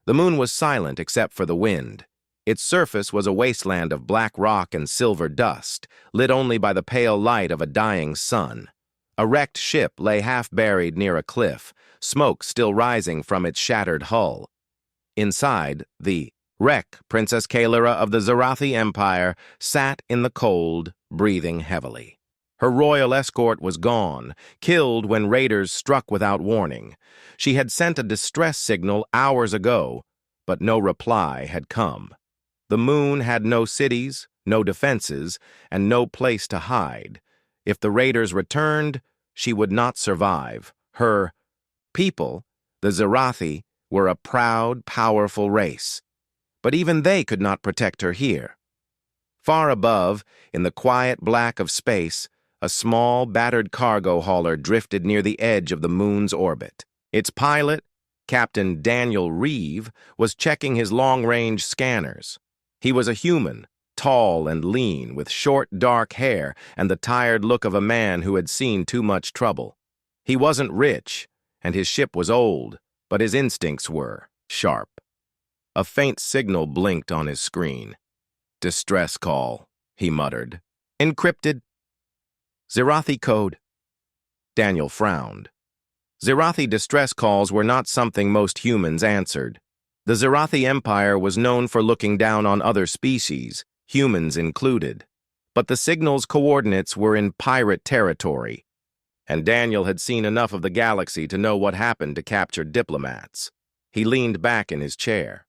The moon was silent except for the wind. Its surface was a wasteland of black rock and silver dust, lit only by the pale light of a dying sun. A wrecked ship lay half-buried near a cliff, smoke still rising from its shattered hull. Inside, the wreck, Princess Kaelira of the Zarathi Empire, sat in the cold, breathing heavily. Her royal escort was gone, killed when raiders struck without warning. She had sent a distress signal hours ago, but no reply had come. The moon had no cities, no defenses, and no place to hide. If the raiders returned, she would not survive. Her people, the Zarathi, were a proud, powerful race. But even they could not protect her here. Far above, in the quiet black of space, a small, battered cargo hauler drifted near the edge of the moon's orbit. Its pilot, Captain Daniel Reeve, was checking his long-range scanners. He was a human, tall and lean, with short, dark hair and the tired look of a man who had seen too much trouble. He wasn't rich, and his ship was old, but his instincts were sharp. A faint signal blinked on his screen. "Distress call," he muttered. "Encrypted." "Zarathi code." Daniel frowned. Zarathi distress calls were not something most humans answered. The Zarathi Empire was known for looking down on other species, humans included. But the signal's coordinates were in pirate territory, and Daniel had seen enough of the galaxy to know what happened to captured diplomats. He leaned back in his chair.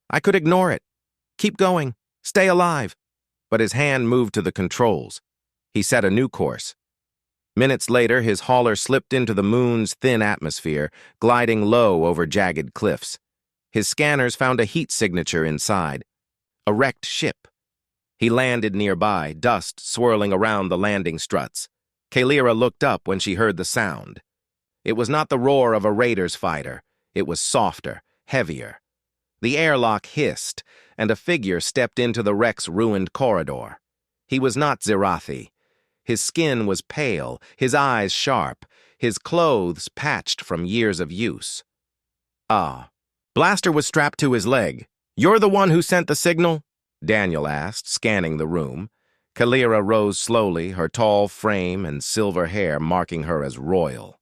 "I could ignore it. Keep going. Stay alive." But his hand moved to the controls. He set a new course. Minutes later, his hauler slipped into the moon's thin atmosphere, gliding low over jagged cliffs. His scanners found a heat signature inside. A wrecked ship. He landed nearby, dust swirling around the landing struts. Kaelira looked up when she heard the sound. It was not the roar of a raider's fighter. It was softer, heavier. The airlock hissed, and a figure stepped into the wreck's ruined corridor. He was not Zarathi. His skin was pale, his eyes sharp, his clothes patched from years of use. "Ah." Blaster was strapped to his leg. "You're the one who sent the signal?" Daniel asked, scanning the room. Kaelira rose slowly, her tall frame and silver hair marking her as royal.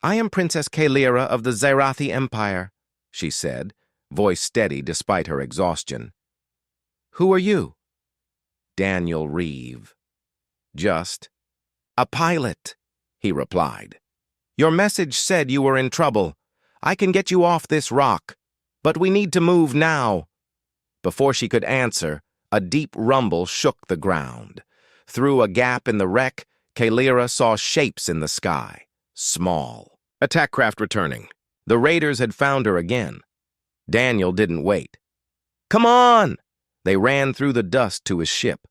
"I am Princess Kaelira of the Zarathi Empire," she said, voice steady despite her exhaustion. "Who are you?" "Daniel Reeve." "Just a pilot," he replied. "Your message said you were in trouble. I can get you off this rock, but we need to move now." Before she could answer, a deep rumble shook the ground. Through a gap in the wreck, Kaelira saw shapes in the sky, small. Attack craft returning. The raiders had found her again. Daniel didn't wait. "Come on!" They ran through the dust to his ship.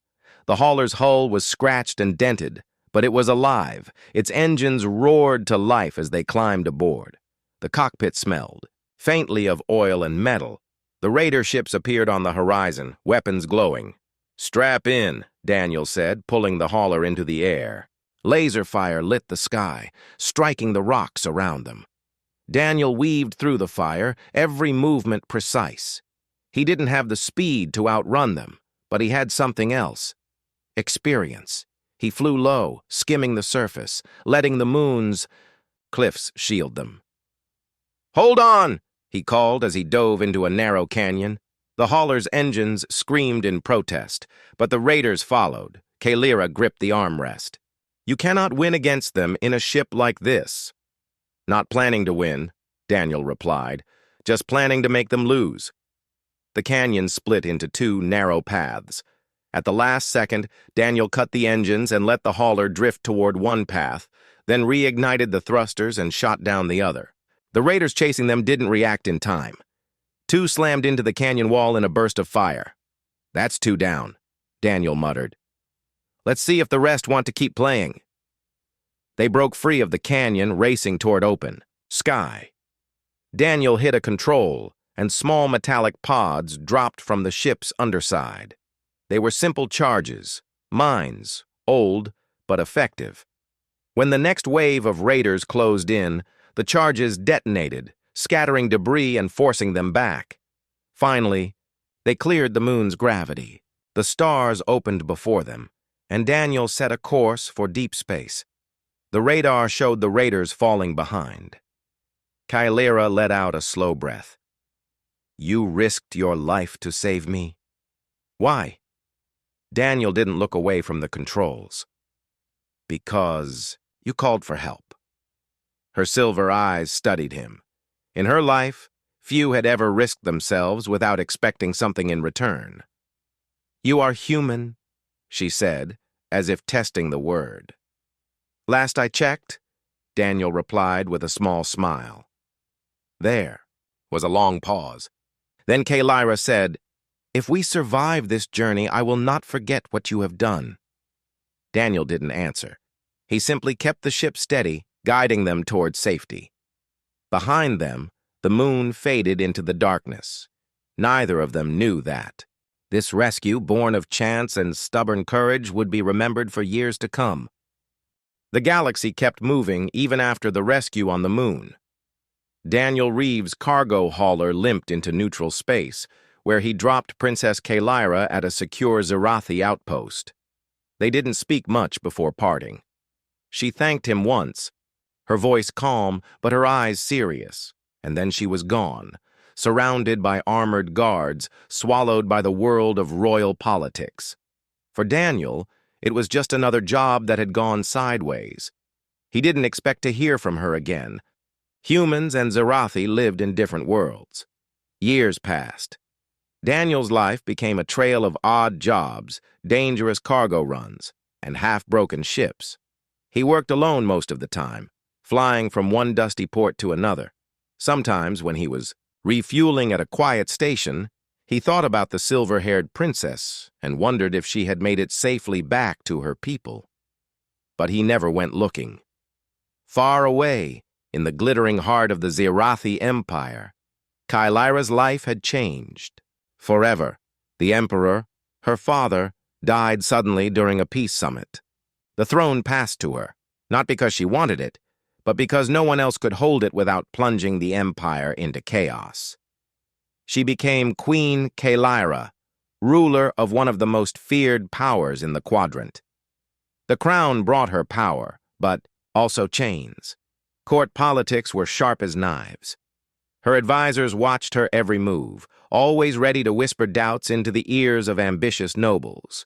The hauler's hull was scratched and dented, but it was alive. Its engines roared to life as they climbed aboard. The cockpit smelled, faintly of oil and metal. The raider ships appeared on the horizon, weapons glowing. "Strap in," Daniel said, pulling the hauler into the air. Laser fire lit the sky, striking the rocks around them. Daniel weaved through the fire, every movement precise. He didn't have the speed to outrun them, but he had something else. Experience. He flew low, skimming the surface, letting the moon's cliffs shield them. "Hold on!" he called as he dove into a narrow canyon. The hauler's engines screamed in protest, but the raiders followed. Kaelira gripped the armrest. "You cannot win against them in a ship like this." "Not planning to win," Daniel replied, "just planning to make them lose." The canyon split into two narrow paths. At the last second, Daniel cut the engines and let the hauler drift toward one path, then reignited the thrusters and shot down the other. The raiders chasing them didn't react in time. Two slammed into the canyon wall in a burst of fire. "That's two down," Daniel muttered. "Let's see if the rest want to keep playing." They broke free of the canyon, racing toward open sky. Daniel hit a control, and small metallic pods dropped from the ship's underside. They were simple charges, mines, old but effective. When the next wave of raiders closed in, the charges detonated, scattering debris and forcing them back. Finally, they cleared the moon's gravity. The stars opened before them, and Daniel set a course for deep space. The radar showed the raiders falling behind. Kylera let out a slow breath. "You risked your life to save me?" "Why?" Daniel didn't look away from the controls. "Because you called for help." Her silver eyes studied him. In her life, few had ever risked themselves without expecting something in return. "You are human," she said, as if testing the word. "Last I checked," Daniel replied with a small smile. There was a long pause. Then Kylera said, "If we survive this journey, I will not forget what you have done." Daniel didn't answer. He simply kept the ship steady, guiding them toward safety. Behind them, the moon faded into the darkness. Neither of them knew that. This rescue, born of chance and stubborn courage, would be remembered for years to come. The galaxy kept moving even after the rescue on the moon. Daniel Reeves' cargo hauler limped into neutral space, where he dropped Princess Kylera at a secure Zirathi outpost. They didn't speak much before parting. She thanked him once, her voice calm but her eyes serious, and then she was gone, surrounded by armored guards, swallowed by the world of royal politics. For Daniel, it was just another job that had gone sideways. He didn't expect to hear from her again. Humans and Zirathi lived in different worlds. Years passed. Daniel's life became a trail of odd jobs, dangerous cargo runs, and half-broken ships. He worked alone most of the time, flying from one dusty port to another. Sometimes, when he was refueling at a quiet station, he thought about the silver-haired princess and wondered if she had made it safely back to her people. But he never went looking. Far away, in the glittering heart of the Zirathi Empire, Kylera's life had changed. Forever, the Emperor, her father, died suddenly during a peace summit. The throne passed to her, not because she wanted it, but because no one else could hold it without plunging the empire into chaos. She became Queen Kylera, ruler of one of the most feared powers in the quadrant. The crown brought her power, but also chains. Court politics were sharp as knives. Her advisors watched her every move, always ready to whisper doubts into the ears of ambitious nobles.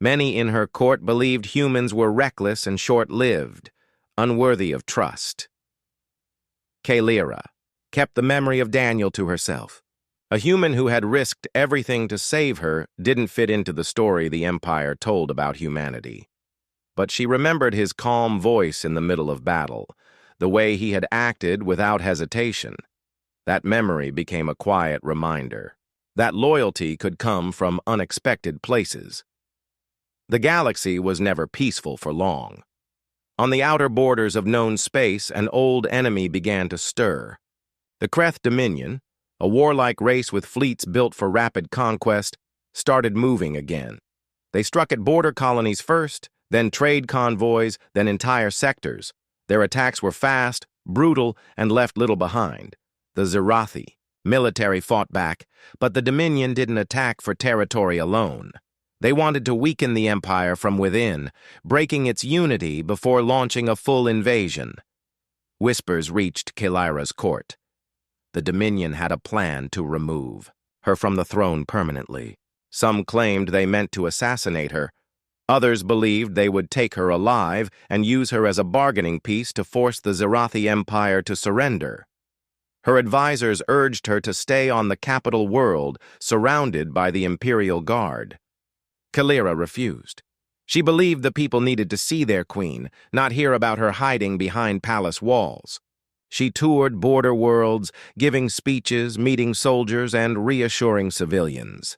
Many in her court believed humans were reckless and short-lived, unworthy of trust. Kylera kept the memory of Daniel to herself. A human who had risked everything to save her didn't fit into the story the Empire told about humanity. But she remembered his calm voice in the middle of battle, the way he had acted without hesitation. That memory became a quiet reminder that loyalty could come from unexpected places. The galaxy was never peaceful for long. On the outer borders of known space, an old enemy began to stir. The Kreth Dominion, a warlike race with fleets built for rapid conquest, started moving again. They struck at border colonies first, then trade convoys, then entire sectors. Their attacks were fast, brutal, and left little behind. The Zirathi military fought back, but the Dominion didn't attack for territory alone. They wanted to weaken the empire from within, breaking its unity before launching a full invasion. Whispers reached Kylera's court. The Dominion had a plan to remove her from the throne permanently. Some claimed they meant to assassinate her. Others believed they would take her alive and use her as a bargaining piece to force the Zirathi Empire to surrender. Her advisors urged her to stay on the capital world, surrounded by the Imperial Guard. Kylera refused. She believed the people needed to see their queen, not hear about her hiding behind palace walls. She toured border worlds, giving speeches, meeting soldiers, and reassuring civilians.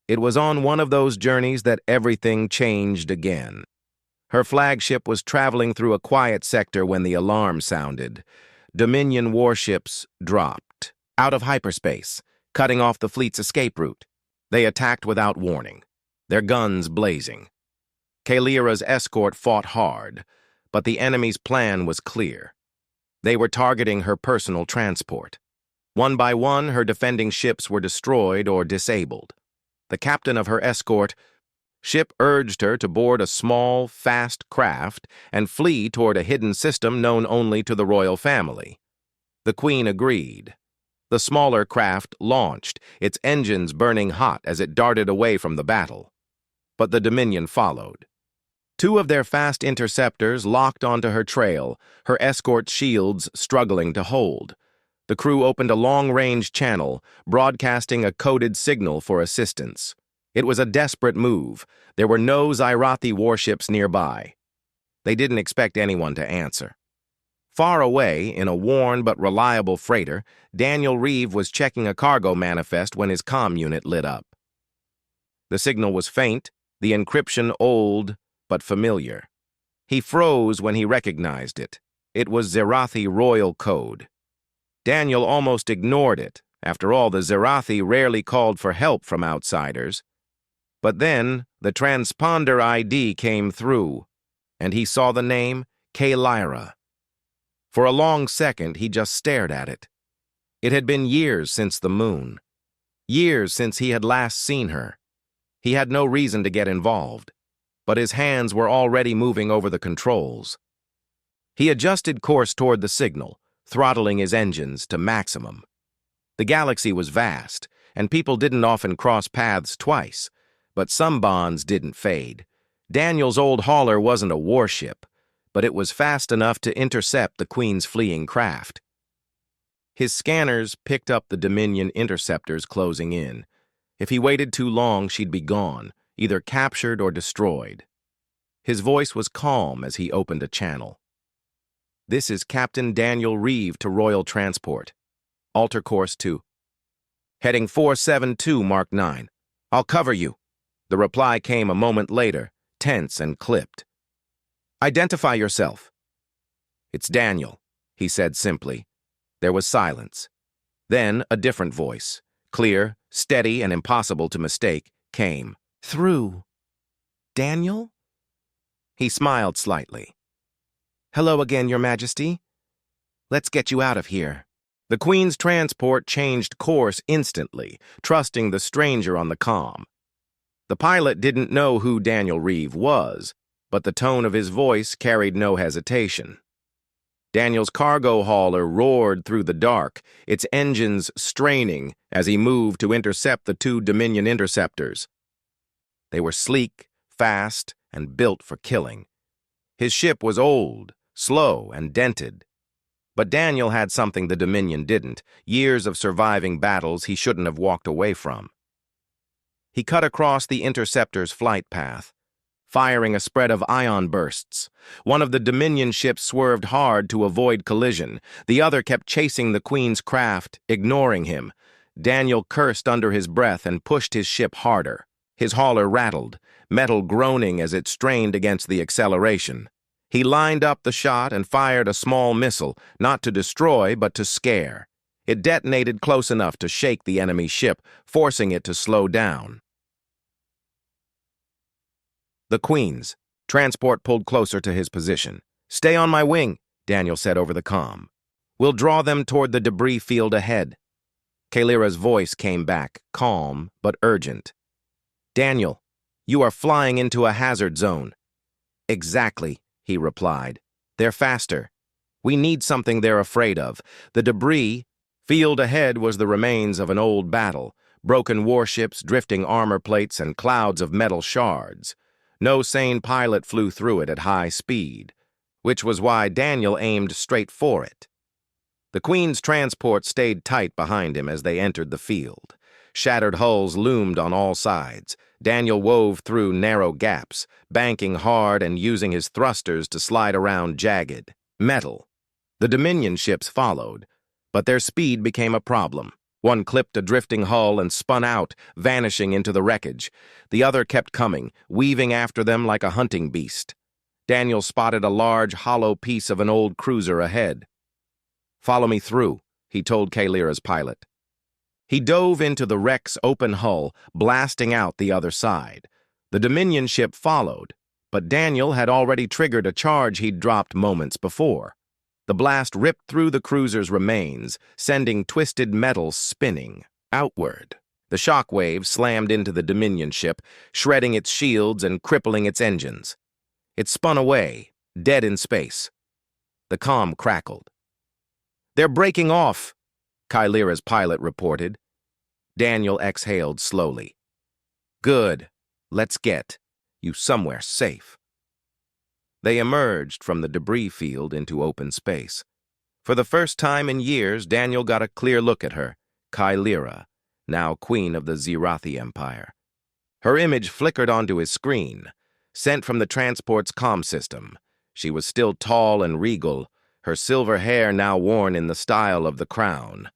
It was on one of those journeys that everything changed again. Her flagship was traveling through a quiet sector when the alarm sounded. Dominion warships dropped out of hyperspace, cutting off the fleet's escape route. They attacked without warning, their guns blazing. Kylera's escort fought hard, but the enemy's plan was clear. They were targeting her personal transport. One by one, her defending ships were destroyed or disabled. The captain of her escort ship urged her to board a small, fast craft and flee toward a hidden system known only to the royal family. The queen agreed. The smaller craft launched, its engines burning hot as it darted away from the battle. But the Dominion followed. Two of their fast interceptors locked onto her trail, her escort shields struggling to hold. The crew opened a long-range channel, broadcasting a coded signal for assistance. It was a desperate move. There were no Xyrathi warships nearby. They didn't expect anyone to answer. Far away, in a worn but reliable freighter, Daniel Reeve was checking a cargo manifest when his comm unit lit up. The signal was faint, the encryption old but familiar. He froze when he recognized it. It was Xyrathi royal code. Daniel almost ignored it. After all, the Xyrathi rarely called for help from outsiders. But then, the transponder ID came through, and he saw the name Kalyra. For a long second, he just stared at it. It had been years since the moon. Years since he had last seen her. He had no reason to get involved, but his hands were already moving over the controls. He adjusted course toward the signal, throttling his engines to maximum. The galaxy was vast, and people didn't often cross paths twice, but some bonds didn't fade. Daniel's old hauler wasn't a warship, but it was fast enough to intercept the Queen's fleeing craft. His scanners picked up the Dominion interceptors closing in. If he waited too long, she'd be gone, either captured or destroyed. His voice was calm as he opened a channel. "This is Captain Daniel Reeve to Royal Transport. Alter course to heading 472 Mark 9. I'll cover you." The reply came a moment later, tense and clipped. "Identify yourself." "It's Daniel," he said simply. There was silence. Then a different voice, clear, steady, and impossible to mistake, came. "Through. Daniel?" He smiled slightly. "Hello again, Your Majesty. Let's get you out of here." The Queen's transport changed course instantly, trusting the stranger on the comm. The pilot didn't know who Daniel Reeve was, but the tone of his voice carried no hesitation. Daniel's cargo hauler roared through the dark, its engines straining as he moved to intercept the two Dominion interceptors. They were sleek, fast, and built for killing. His ship was old, slow, and dented. But Daniel had something the Dominion didn't, years of surviving battles he shouldn't have walked away from. He cut across the interceptor's flight path, firing a spread of ion bursts. One of the Dominion ships swerved hard to avoid collision. The other kept chasing the Queen's craft, ignoring him. Daniel cursed under his breath and pushed his ship harder. His hauler rattled, metal groaning as it strained against the acceleration. He lined up the shot and fired a small missile, not to destroy, but to scare. It detonated close enough to shake the enemy ship, forcing it to slow down. The Queen's transport pulled closer to his position. "Stay on my wing," Daniel said over the comm. "We'll draw them toward the debris field ahead." Kalyra's voice came back, calm but urgent. "Daniel, you are flying into a hazard zone." "Exactly," he replied. "They're faster. We need something they're afraid of. The debris field ahead was the remains of an old battle, broken warships, drifting armor plates, and clouds of metal shards. No sane pilot flew through it at high speed, which was why Daniel aimed straight for it. The Queen's transport stayed tight behind him as they entered the field. Shattered hulls loomed on all sides. Daniel wove through narrow gaps, banking hard and using his thrusters to slide around jagged metal. The Dominion ships followed, but their speed became a problem. One clipped a drifting hull and spun out, vanishing into the wreckage. The other kept coming, weaving after them like a hunting beast. Daniel spotted a large, hollow piece of an old cruiser ahead. "Follow me through," he told Kalyra's pilot. He dove into the wreck's open hull, blasting out the other side. The Dominion ship followed, but Daniel had already triggered a charge he'd dropped moments before. The blast ripped through the cruiser's remains, sending twisted metal spinning outward. The shock wave slammed into the Dominion ship, shredding its shields and crippling its engines. It spun away, dead in space. The comm crackled. "They're breaking off," Kylira's pilot reported. Daniel exhaled slowly. "Good. Let's get you somewhere safe." They emerged from the debris field into open space. For the first time in years, Daniel got a clear look at her, Kylira, now queen of the Zirathi Empire. Her image flickered onto his screen, sent from the transport's comm system. She was still tall and regal, her silver hair now worn in the style of the crown.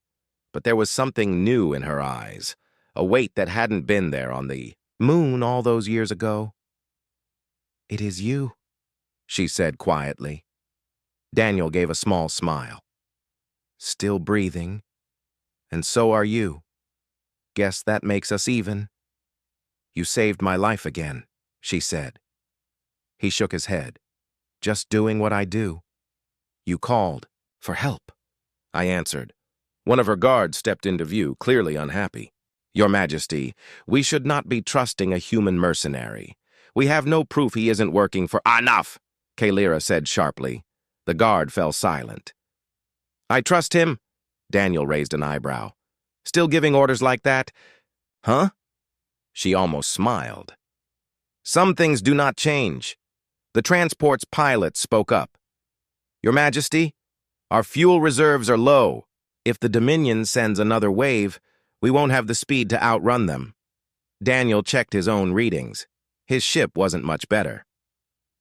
But there was something new in her eyes, a weight that hadn't been there on the moon all those years ago. "It is you," she said quietly. Daniel gave a small smile. "Still breathing. And so are you. Guess that makes us even." "You saved my life again," she said. He shook his head. "Just doing what I do." "You called for help," I answered. One of her guards stepped into view, clearly unhappy. "Your Majesty, we should not be trusting a human mercenary. We have no proof he isn't working for—" "Enough!" Kylira said sharply. The guard fell silent. "I trust him?" Daniel raised an eyebrow. "Still giving orders like that?" "Huh?" She almost smiled. "Some things do not change." The transport's pilot spoke up. "Your Majesty, our fuel reserves are low. If the Dominion sends another wave, we won't have the speed to outrun them." Daniel checked his own readings. His ship wasn't much better.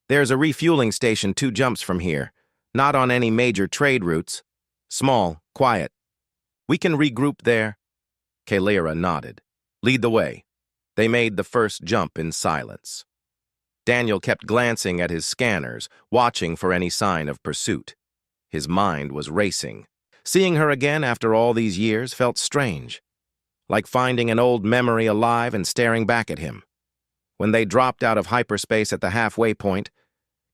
"There's a refueling station 2 jumps from here, not on any major trade routes. Small, quiet. We can regroup there." Kylira nodded. "Lead the way." They made the first jump in silence. Daniel kept glancing at his scanners, watching for any sign of pursuit. His mind was racing. Seeing her again after all these years felt strange, like finding an old memory alive and staring back at him. When they dropped out of hyperspace at the halfway point,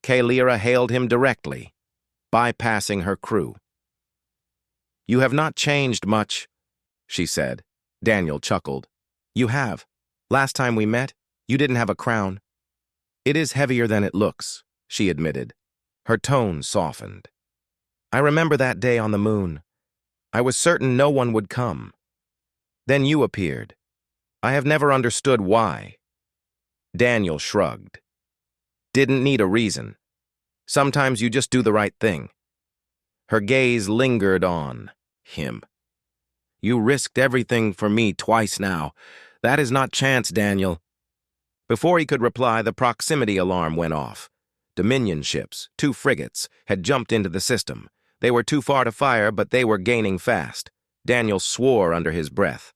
Kylira hailed him directly, bypassing her crew. "You have not changed much," she said. Daniel chuckled. "You have. Last time we met, you didn't have a crown." "It is heavier than it looks," she admitted. Her tone softened. "I remember that day on the moon. I was certain no one would come. Then you appeared. I have never understood why." Daniel shrugged. "Didn't need a reason. Sometimes you just do the right thing." Her gaze lingered on him. "You risked everything for me twice now. That is not chance, Daniel." Before he could reply, the proximity alarm went off. Dominion ships, 2 frigates, had jumped into the system. They were too far to fire, but they were gaining fast. Daniel swore under his breath.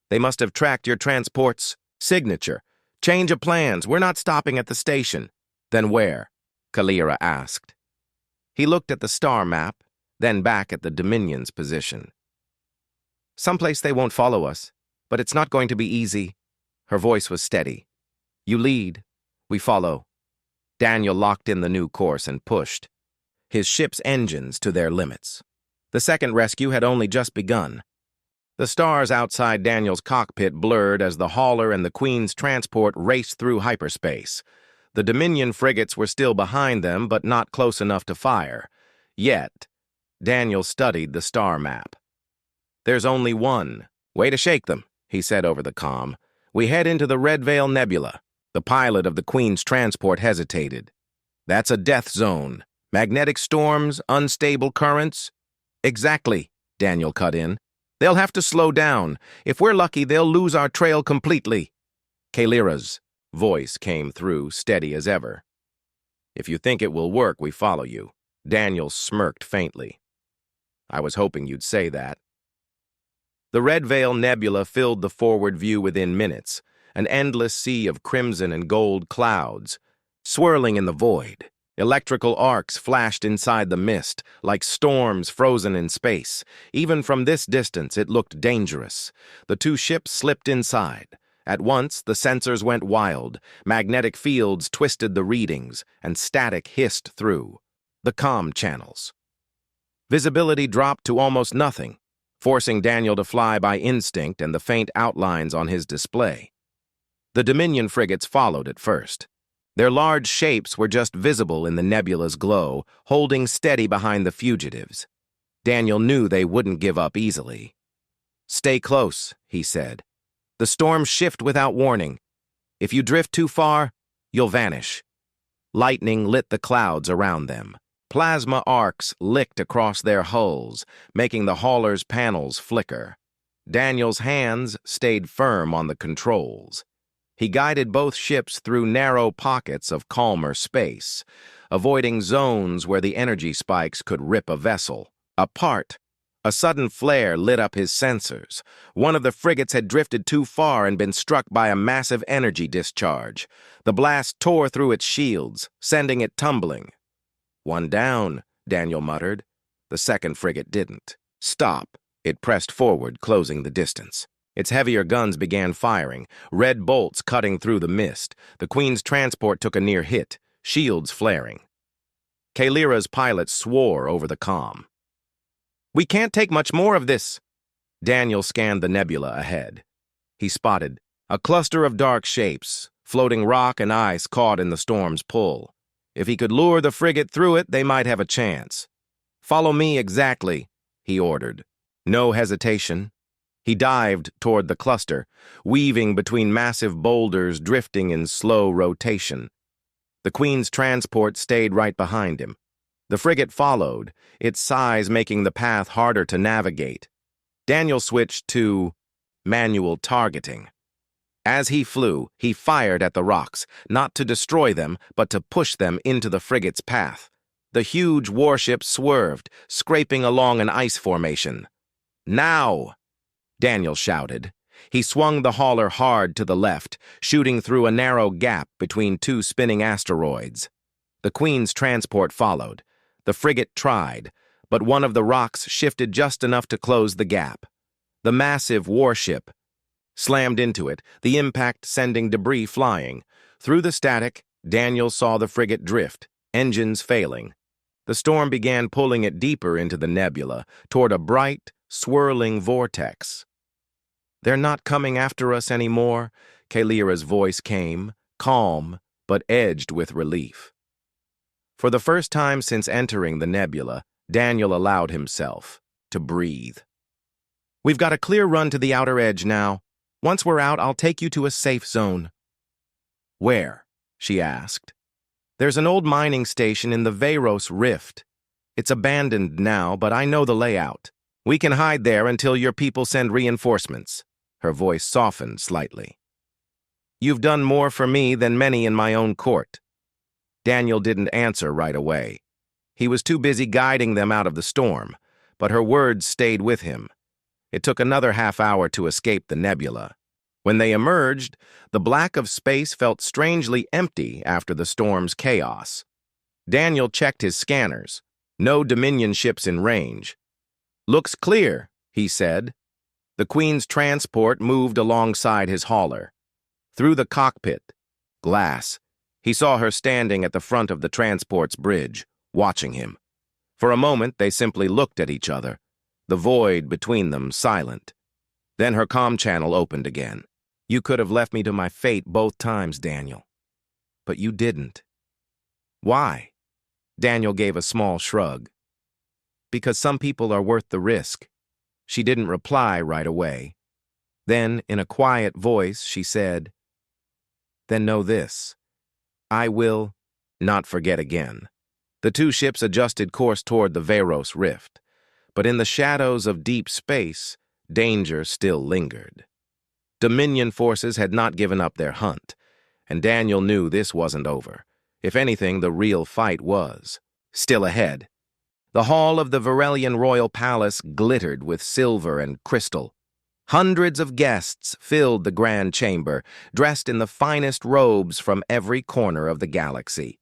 "They must have tracked your transport's signature. Change of plans. We're not stopping at the station." "Then where?" Kylira asked. He looked at the star map, then back at the Dominion's position. "Someplace they won't follow us, but it's not going to be easy." Her voice was steady. "You lead. We follow." Daniel locked in the new course and pushed, his ship's engines to their limits. The second rescue had only just begun. The stars outside Daniel's cockpit blurred as the hauler and the Queen's transport raced through hyperspace. The Dominion frigates were still behind them, but not close enough to fire. Yet, Daniel studied the star map. "There's only one. Way to shake them," he said over the comm. "We head into the Red Veil Nebula." The pilot of the Queen's transport hesitated. "That's a death zone. Magnetic storms, unstable currents." "Exactly," Daniel cut in. "They'll have to slow down. If we're lucky, they'll lose our trail completely." Kylira's voice came through, steady as ever. "If you think it will work, we follow you." Daniel smirked faintly. "I was hoping you'd say that." The Red Veil Nebula filled the forward view within minutes, an endless sea of crimson and gold clouds, swirling in the void. Electrical arcs flashed inside the mist, like storms frozen in space. Even from this distance, it looked dangerous. The 2 ships slipped inside. At once, the sensors went wild. Magnetic fields twisted the readings, and static hissed through the comm channels. Visibility dropped to almost nothing, forcing Daniel to fly by instinct and the faint outlines on his display. The Dominion frigates followed at first. Their large shapes were just visible in the nebula's glow, holding steady behind the fugitives. Daniel knew they wouldn't give up easily. "Stay close," he said. "The storms shift without warning. If you drift too far, you'll vanish." Lightning lit the clouds around them. Plasma arcs licked across their hulls, making the hauler's panels flicker. Daniel's hands stayed firm on the controls. He guided both ships through narrow pockets of calmer space, avoiding zones where the energy spikes could rip a vessel apart. A sudden flare lit up his sensors. One of the frigates had drifted too far and been struck by a massive energy discharge. The blast tore through its shields, sending it tumbling. "One down," Daniel muttered. The second frigate didn't. "Stop." It pressed forward, closing the distance. Its heavier guns began firing, red bolts cutting through the mist. The Queen's transport took a near hit, shields flaring. Kalira's pilot swore over the comm. "We can't take much more of this." Daniel scanned the nebula ahead. He spotted a cluster of dark shapes, floating rock and ice caught in the storm's pull. If he could lure the frigate through it, they might have a chance. "Follow me exactly," he ordered. No hesitation. He dived toward the cluster, weaving between massive boulders drifting in slow rotation. The Queen's transport stayed right behind him. The frigate followed, its size making the path harder to navigate. Daniel switched to manual targeting. As he flew, he fired at the rocks, not to destroy them, but to push them into the frigate's path. The huge warship swerved, scraping along an ice formation. "Now!" Daniel shouted. He swung the hauler hard to the left, shooting through a narrow gap between two spinning asteroids. The Queen's transport followed. The frigate tried, but one of the rocks shifted just enough to close the gap. The massive warship slammed into it, the impact sending debris flying. Through the static, Daniel saw the frigate drift, engines failing. The storm began pulling it deeper into the nebula, toward a bright, swirling vortex. "They're not coming after us anymore," Kalira's voice came, calm, but edged with relief. For the first time since entering the nebula, Daniel allowed himself to breathe. "We've got a clear run to the outer edge now. Once we're out, I'll take you to a safe zone." "Where?" she asked. "There's an old mining station in the Veyros Rift. It's abandoned now, but I know the layout. We can hide there until your people send reinforcements." Her voice softened slightly. "You've done more for me than many in my own court." Daniel didn't answer right away. He was too busy guiding them out of the storm, but her words stayed with him. It took another half-hour to escape the nebula. When they emerged, the black of space felt strangely empty after the storm's chaos. Daniel checked his scanners. No Dominion ships in range. "Looks clear," he said. The Queen's transport moved alongside his hauler. Through the cockpit, glass, he saw her standing at the front of the transport's bridge, watching him. For a moment, they simply looked at each other, the void between them silent. Then her comm channel opened again. "You could have left me to my fate both times, Daniel. But you didn't." "Why?" Daniel gave a small shrug. "Because some people are worth the risk." She didn't reply right away. Then, in a quiet voice, she said, "Then know this. I will not forget again." The two ships adjusted course toward the Veyros Rift, but in the shadows of deep space, danger still lingered. Dominion forces had not given up their hunt, and Daniel knew this wasn't over. If anything, the real fight was still ahead. The hall of the Varelian royal palace glittered with silver and crystal. Hundreds of guests filled the grand chamber, dressed in the finest robes from every corner of the galaxy.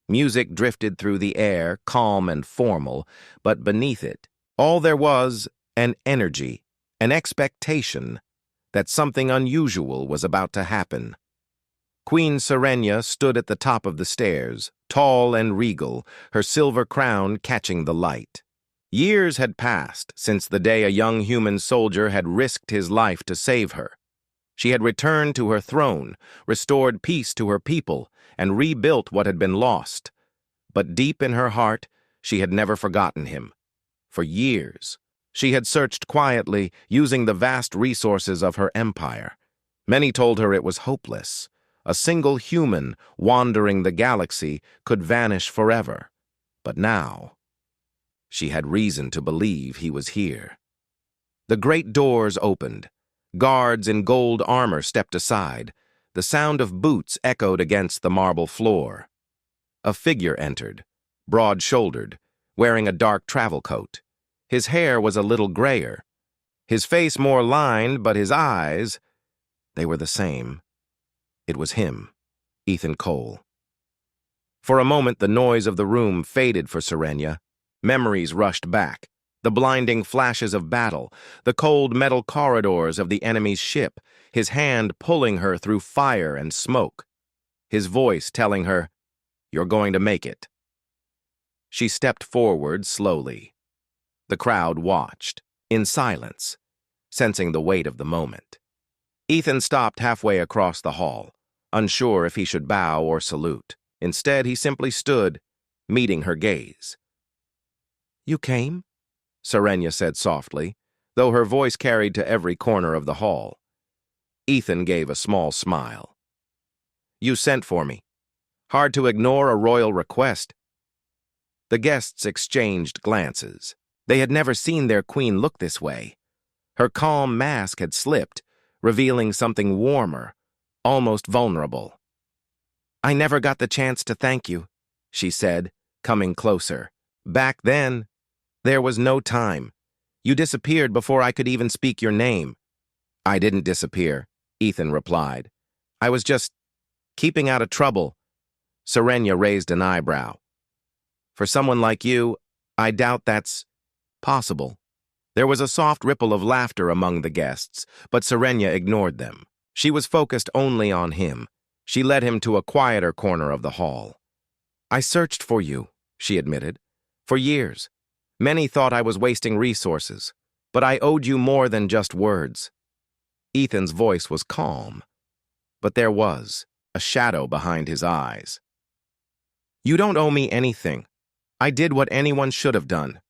Music drifted through the air, calm and formal, but beneath it, all there was, an energy, an expectation that something unusual was about to happen. Queen Serenia stood at the top of the stairs, tall and regal, her silver crown catching the light. Years had passed since the day a young human soldier had risked his life to save her. She had returned to her throne, restored peace to her people, and rebuilt what had been lost. But deep in her heart, she had never forgotten him. For years, she had searched quietly, using the vast resources of her empire. Many told her it was hopeless. A single human wandering the galaxy could vanish forever. But now, she had reason to believe he was here. The great doors opened. Guards in gold armor stepped aside. The sound of boots echoed against the marble floor. A figure entered, broad-shouldered, wearing a dark travel coat. His hair was a little grayer. His face more lined, but his eyes, they were the same. It was him, Ethan Cole. For a moment, the noise of the room faded for Serenia. Memories rushed back. The blinding flashes of battle, the cold metal corridors of the enemy's ship, his hand pulling her through fire and smoke. His voice telling her, "You're going to make it." She stepped forward slowly. The crowd watched, in silence, sensing the weight of the moment. Ethan stopped halfway across the hall, unsure if he should bow or salute. Instead, he simply stood, meeting her gaze. "You came?" Serenia said softly, though her voice carried to every corner of the hall. Ethan gave a small smile. "You sent for me. Hard to ignore a royal request." The guests exchanged glances. They had never seen their queen look this way. Her calm mask had slipped, revealing something warmer, almost vulnerable. "I never got the chance to thank you," she said, coming closer. "Back then, there was no time. You disappeared before I could even speak your name." "I didn't disappear," Ethan replied. "I was just keeping out of trouble." Serenia raised an eyebrow. "For someone like you, I doubt that's possible." There was a soft ripple of laughter among the guests, but Serenia ignored them. She was focused only on him. She led him to a quieter corner of the hall. "I searched for you," she admitted. "For years. Many thought I was wasting resources, but I owed you more than just words." Ethan's voice was calm, but there was a shadow behind his eyes. "You don't owe me anything. I did what anyone should have done."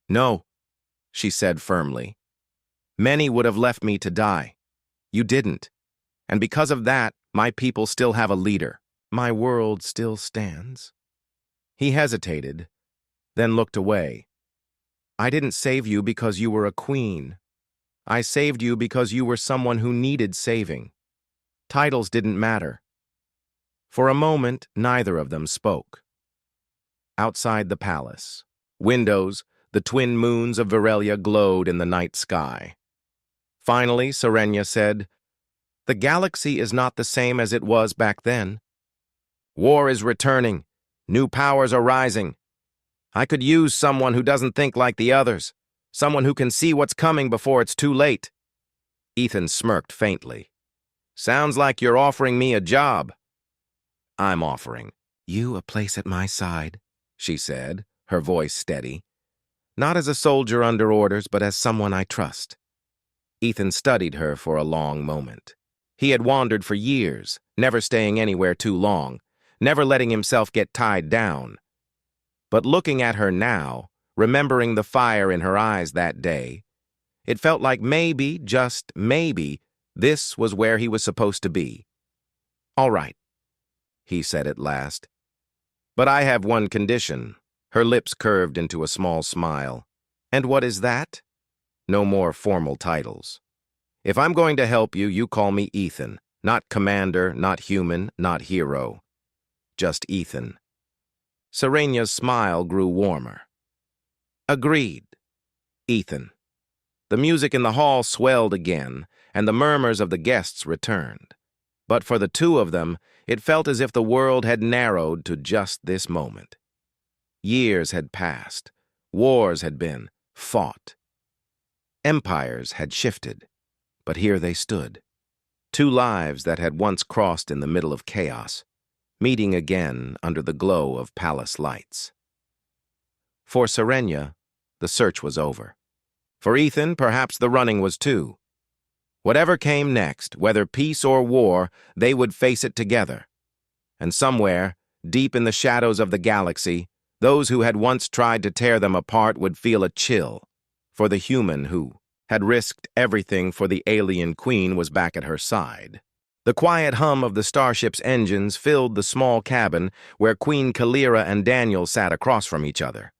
"No," she said firmly. "Many would have left me to die. You didn't. And because of that, my people still have a leader. My world still stands." He hesitated, then looked away. "I didn't save you because you were a queen. I saved you because you were someone who needed saving. Titles didn't matter." For a moment, neither of them spoke. Outside the palace, windows, the twin moons of Virelia glowed in the night sky. Finally, Serenia said, "The galaxy is not the same as it was back then. War is returning. New powers are rising. I could use someone who doesn't think like the others, someone who can see what's coming before it's too late." Ethan smirked faintly. "Sounds like you're offering me a job." "I'm offering you a place at my side," she said, her voice steady. "Not as a soldier under orders, but as someone I trust." Ethan studied her for a long moment. He had wandered for years, never staying anywhere too long, never letting himself get tied down. But looking at her now, remembering the fire in her eyes that day, it felt like maybe, just maybe, this was where he was supposed to be. "All right," he said at last. "But I have one condition." Her lips curved into a small smile. "And what is that?" "No more formal titles. If I'm going to help you, you call me Ethan. Not commander, not human, not hero. Just Ethan." Serenia's smile grew warmer. "Agreed, Ethan." The music in the hall swelled again, and the murmurs of the guests returned. But for the two of them, it felt as if the world had narrowed to just this moment. Years had passed. Wars had been fought. Empires had shifted. But here they stood. Two lives that had once crossed in the middle of chaos, meeting again under the glow of palace lights. For Serenia, The search was over. For Ethan, perhaps the running was too. Whatever came next, whether peace or war, they would face it together. And somewhere, deep in the shadows of the galaxy, those who had once tried to tear them apart would feel a chill, for the human who had risked everything for the alien queen was back at her side. The quiet hum of the starship's engines filled the small cabin where Queen Kalira and Daniel sat across from each other.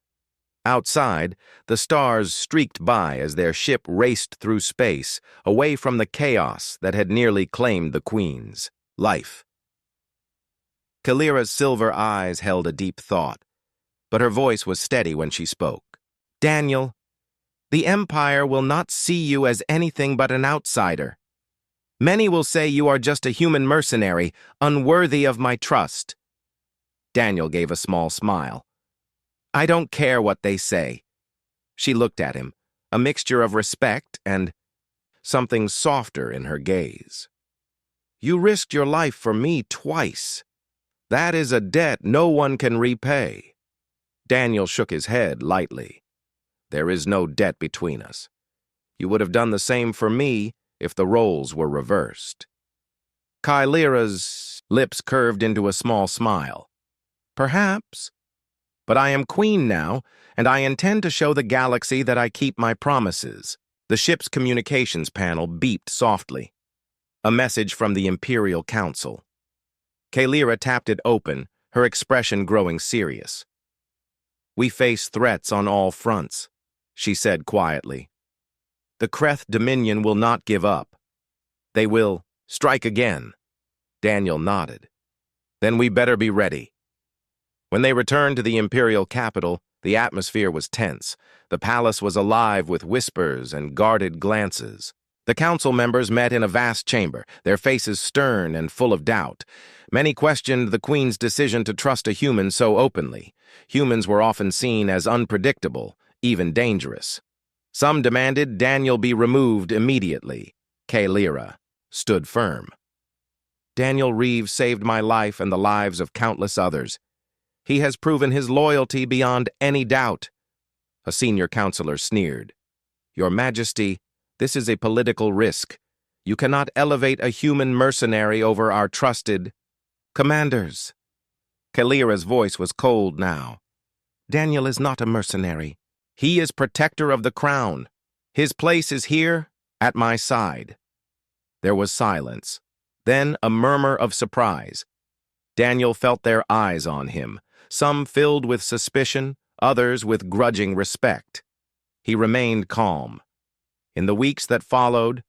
Outside, the stars streaked by as their ship raced through space, away from the chaos that had nearly claimed the Queen's life. Kalira's silver eyes held a deep thought, but her voice was steady when she spoke. "Daniel, the Empire will not see you as anything but an outsider. Many will say you are just a human mercenary, unworthy of my trust." Daniel gave a small smile. "I don't care what they say." She looked at him, a mixture of respect and something softer in her gaze. "You risked your life for me twice. That is a debt no one can repay." Daniel shook his head lightly. "There is no debt between us. You would have done the same for me if the roles were reversed." Kalira's lips curved into a small smile. "Perhaps. But I am queen now, and I intend to show the galaxy that I keep my promises." The ship's communications panel beeped softly. A message from the Imperial Council. Kalira tapped it open, her expression growing serious. "We face threats on all fronts," she said quietly. "The Kreth Dominion will not give up. They will strike again." Daniel nodded. "Then we better be ready." When they returned to the Imperial capital, the atmosphere was tense. The palace was alive with whispers and guarded glances. The council members met in a vast chamber, their faces stern and full of doubt. Many questioned the Queen's decision to trust a human so openly. Humans were often seen as unpredictable, even dangerous. Some demanded Daniel be removed immediately. Kalira stood firm. "Daniel Reeves saved my life and the lives of countless others. He has proven his loyalty beyond any doubt." A senior counselor sneered. "Your Majesty, this is a political risk. You cannot elevate a human mercenary over our trusted commanders." Kalira's voice was cold now. "Daniel is not a mercenary. He is protector of the crown. His place is here, at my side." There was silence, then a murmur of surprise. Daniel felt their eyes on him, some filled with suspicion, others with grudging respect. He remained calm. In the weeks that followed,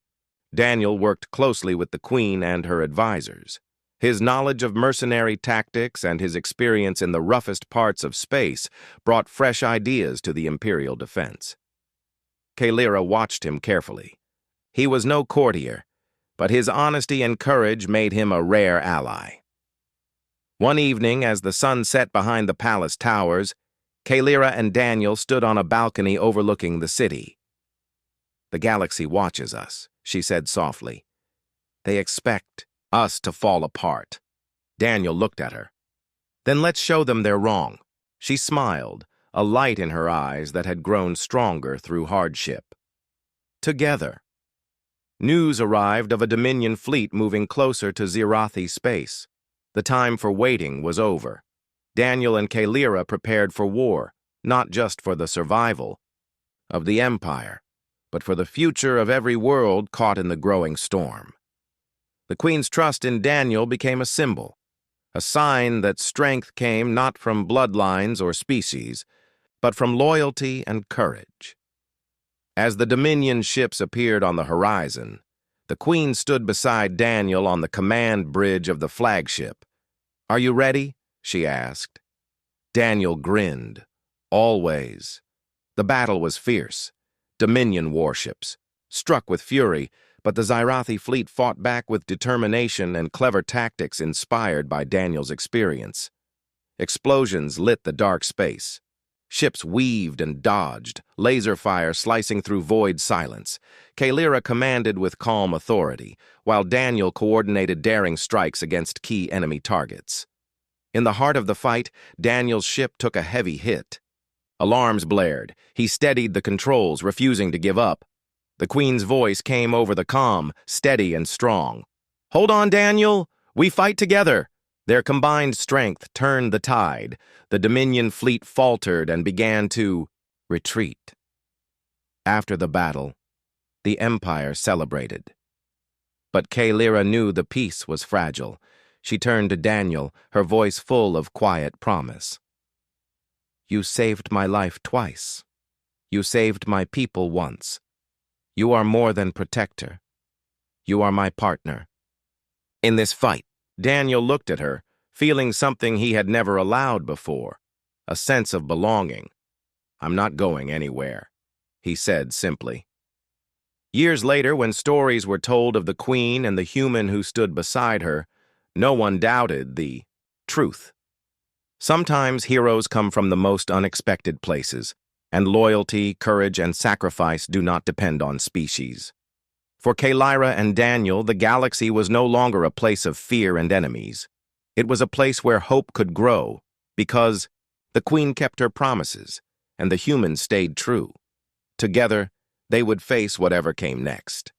Daniel worked closely with the Queen and her advisors. His knowledge of mercenary tactics and his experience in the roughest parts of space brought fresh ideas to the Imperial defense. Kalira watched him carefully. He was no courtier, but his honesty and courage made him a rare ally. One evening, as the sun set behind the palace towers, Kalira and Daniel stood on a balcony overlooking the city. "The galaxy watches us," she said softly. "They expect us to fall apart." Daniel looked at her. "Then let's show them they're wrong." She smiled, a light in her eyes that had grown stronger through hardship. Together. News arrived of a Dominion fleet moving closer to Zirathi space. The time for waiting was over. Daniel and Kalira prepared for war, not just for the survival of the Empire, but for the future of every world caught in the growing storm. The Queen's trust in Daniel became a symbol, a sign that strength came not from bloodlines or species, but from loyalty and courage. As the Dominion ships appeared on the horizon, the Queen stood beside Daniel on the command bridge of the flagship. "Are you ready?" she asked. Daniel grinned. "Always." The battle was fierce. Dominion warships, struck with fury, but the Zirathi fleet fought back with determination and clever tactics inspired by Daniel's experience. Explosions lit the dark space. Ships weaved and dodged, laser fire slicing through void silence. Kalira commanded with calm authority, while Daniel coordinated daring strikes against key enemy targets. In the heart of the fight, Daniel's ship took a heavy hit. Alarms blared. He steadied the controls, refusing to give up. The Queen's voice came over the comm, steady and strong. "Hold on, Daniel! We fight together!" Their combined strength turned the tide. The Dominion fleet faltered and began to retreat. After the battle, the Empire celebrated. But Kaelira knew the peace was fragile. She turned to Daniel, her voice full of quiet promise. "You saved my life twice. You saved my people once. You are more than protector. You are my partner." In this fight, Daniel looked at her, feeling something he had never allowed before, a sense of belonging. "I'm not going anywhere," he said simply. Years later, when stories were told of the Queen and the human who stood beside her, no one doubted the truth. Sometimes heroes come from the most unexpected places, and loyalty, courage, and sacrifice do not depend on species. For Kaelira and Daniel, the galaxy was no longer a place of fear and enemies. It was a place where hope could grow, because the Queen kept her promises, and the humans stayed true. Together, they would face whatever came next.